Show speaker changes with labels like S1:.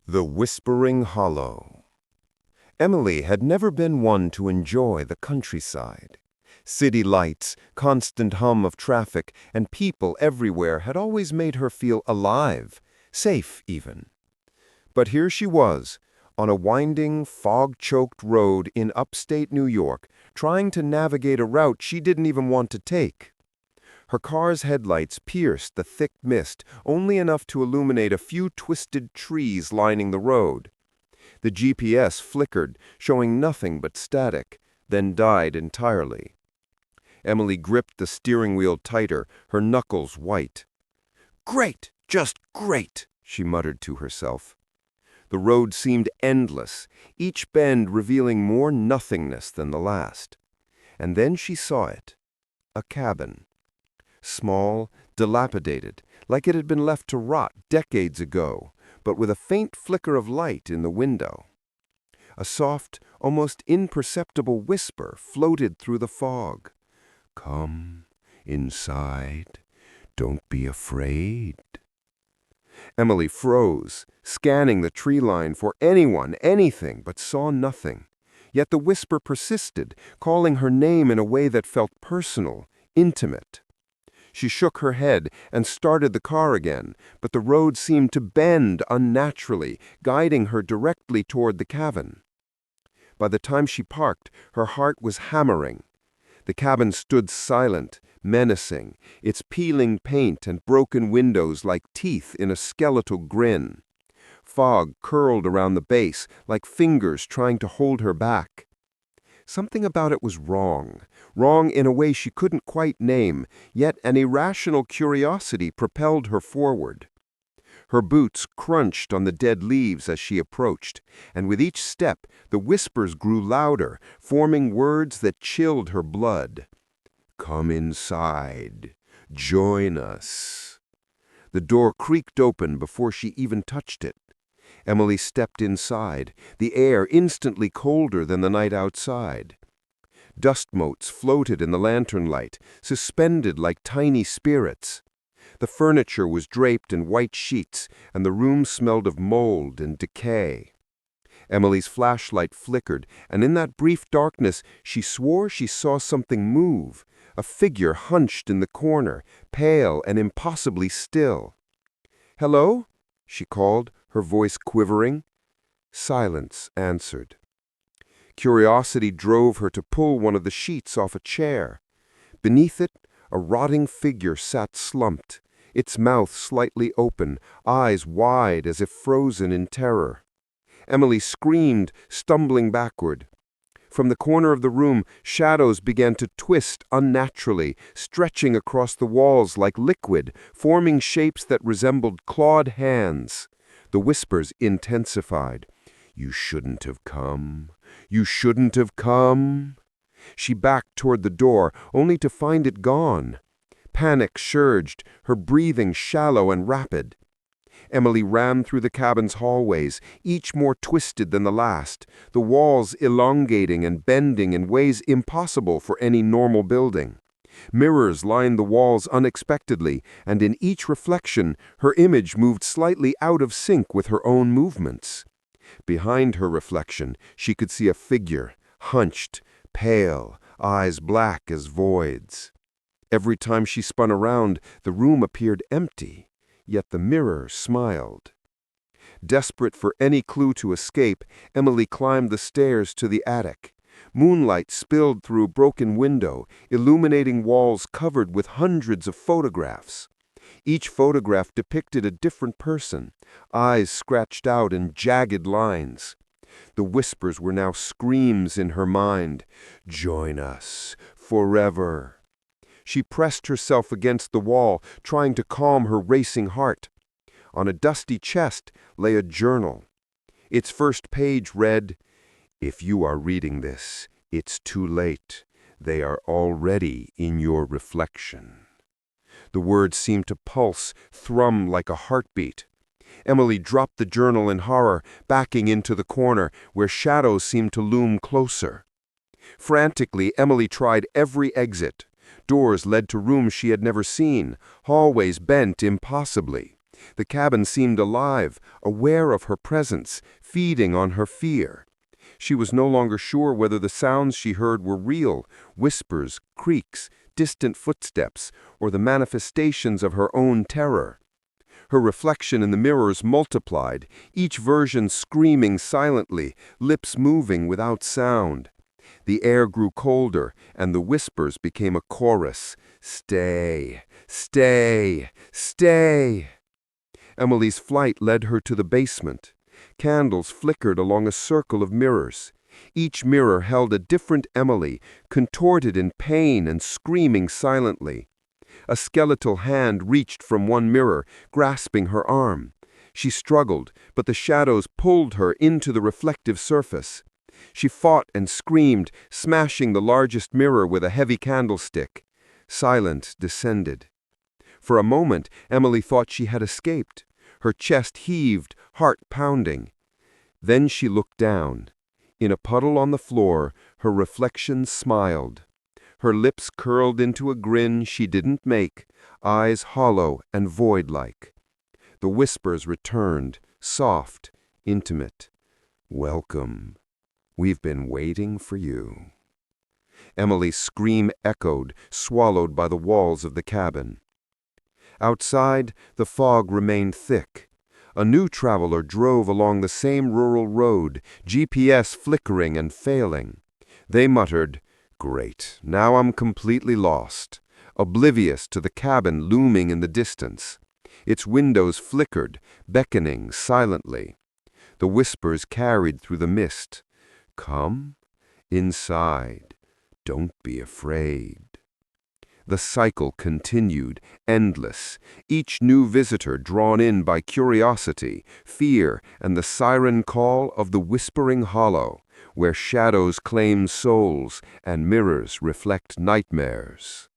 S1: The Whispering Hollow. Emily had never been one to enjoy the countryside. City lights, constant hum of traffic, and people everywhere had always made her feel alive, safe even. But here she was, on a winding, fog-choked road in upstate New York, trying to navigate a route she didn't even want to take. Her car's headlights pierced the thick mist, only enough to illuminate a few twisted trees lining the road. The GPS flickered, showing nothing but static, then died entirely. Emily gripped the steering wheel tighter, her knuckles white. "Great! Just great!" she muttered to herself. The road seemed endless, each bend revealing more nothingness than the last. And then she saw it. A cabin. Small, dilapidated, like it had been left to rot decades ago, but with a faint flicker of light in the window. A soft, almost imperceptible whisper floated through the fog. "Come inside. Don't be afraid." Emily froze, scanning the tree line for anyone, anything, but saw nothing. Yet the whisper persisted, calling her name in a way that felt personal, intimate. She shook her head and started the car again, but the road seemed to bend unnaturally, guiding her directly toward the cabin. By the time she parked, her heart was hammering. The cabin stood silent, menacing, its peeling paint and broken windows like teeth in a skeletal grin. Fog curled around the base, like fingers trying to hold her back. Something about it was wrong in a way she couldn't quite name, yet an irrational curiosity propelled her forward. Her boots crunched on the dead leaves as she approached, and with each step the whispers grew louder, forming words that chilled her blood. "Come inside. Join us." The door creaked open before she even touched it. Emily stepped inside, the air instantly colder than the night outside. Dust motes floated in the lantern light, suspended like tiny spirits. The furniture was draped in white sheets, and the room smelled of mold and decay. Emily's flashlight flickered, and in that brief darkness she swore she saw something move, a figure hunched in the corner, pale and impossibly still. "Hello?" she called, her voice quivering. Silence answered. Curiosity drove her to pull one of the sheets off a chair. Beneath it, a rotting figure sat slumped, its mouth slightly open, eyes wide as if frozen in terror. Emily screamed, stumbling backward. From the corner of the room, shadows began to twist unnaturally, stretching across the walls like liquid, forming shapes that resembled clawed hands. The whispers intensified. "You shouldn't have come. You shouldn't have come." She backed toward the door, only to find it gone. Panic surged, her breathing shallow and rapid. Emily ran through the cabin's hallways, each more twisted than the last, the walls elongating and bending in ways impossible for any normal building. Mirrors lined the walls unexpectedly, and in each reflection, her image moved slightly out of sync with her own movements. Behind her reflection, she could see a figure, hunched, pale, eyes black as voids. Every time she spun around, the room appeared empty, yet the mirror smiled. Desperate for any clue to escape, Emily climbed the stairs to the attic. Moonlight spilled through a broken window, illuminating walls covered with hundreds of photographs. Each photograph depicted a different person, eyes scratched out in jagged lines. The whispers were now screams in her mind. "Join us, forever." She pressed herself against the wall, trying to calm her racing heart. On a dusty chest lay a journal. Its first page read, "If you are reading this, it's too late. They are already in your reflection." The words seemed to pulse, thrum like a heartbeat. Emily dropped the journal in horror, backing into the corner, where shadows seemed to loom closer. Frantically, Emily tried every exit. Doors led to rooms she had never seen, hallways bent impossibly. The cabin seemed alive, aware of her presence, feeding on her fear. She was no longer sure whether the sounds she heard were real, whispers, creaks, distant footsteps, or the manifestations of her own terror. Her reflection in the mirrors multiplied, each version screaming silently, lips moving without sound. The air grew colder, and the whispers became a chorus. Stay, stay, stay. Emily's flight led her to the basement. Candles flickered along a circle of mirrors. Each mirror held a different Emily, contorted in pain and screaming silently. A skeletal hand reached from one mirror, grasping her arm. She struggled, but the shadows pulled her into the reflective surface. She fought and screamed, smashing the largest mirror with a heavy candlestick. Silence descended. For a moment, Emily thought she had escaped. Her chest heaved, heart pounding. Then she looked down. In a puddle on the floor, her reflection smiled. Her lips curled into a grin she didn't make, eyes hollow and void-like. The whispers returned, soft, intimate. Welcome. We've been waiting for you. Emily's scream echoed, swallowed by the walls of the cabin. Outside, the fog remained thick. A new traveler drove along the same rural road, GPS flickering and failing. They muttered, "Great, now I'm completely lost," oblivious to the cabin looming in the distance. Its windows flickered, beckoning silently. The whispers carried through the mist. "Come inside. Don't be afraid." The cycle continued, endless, each new visitor drawn in by curiosity, fear, and the siren call of the whispering hollow, where shadows claim souls and mirrors reflect nightmares.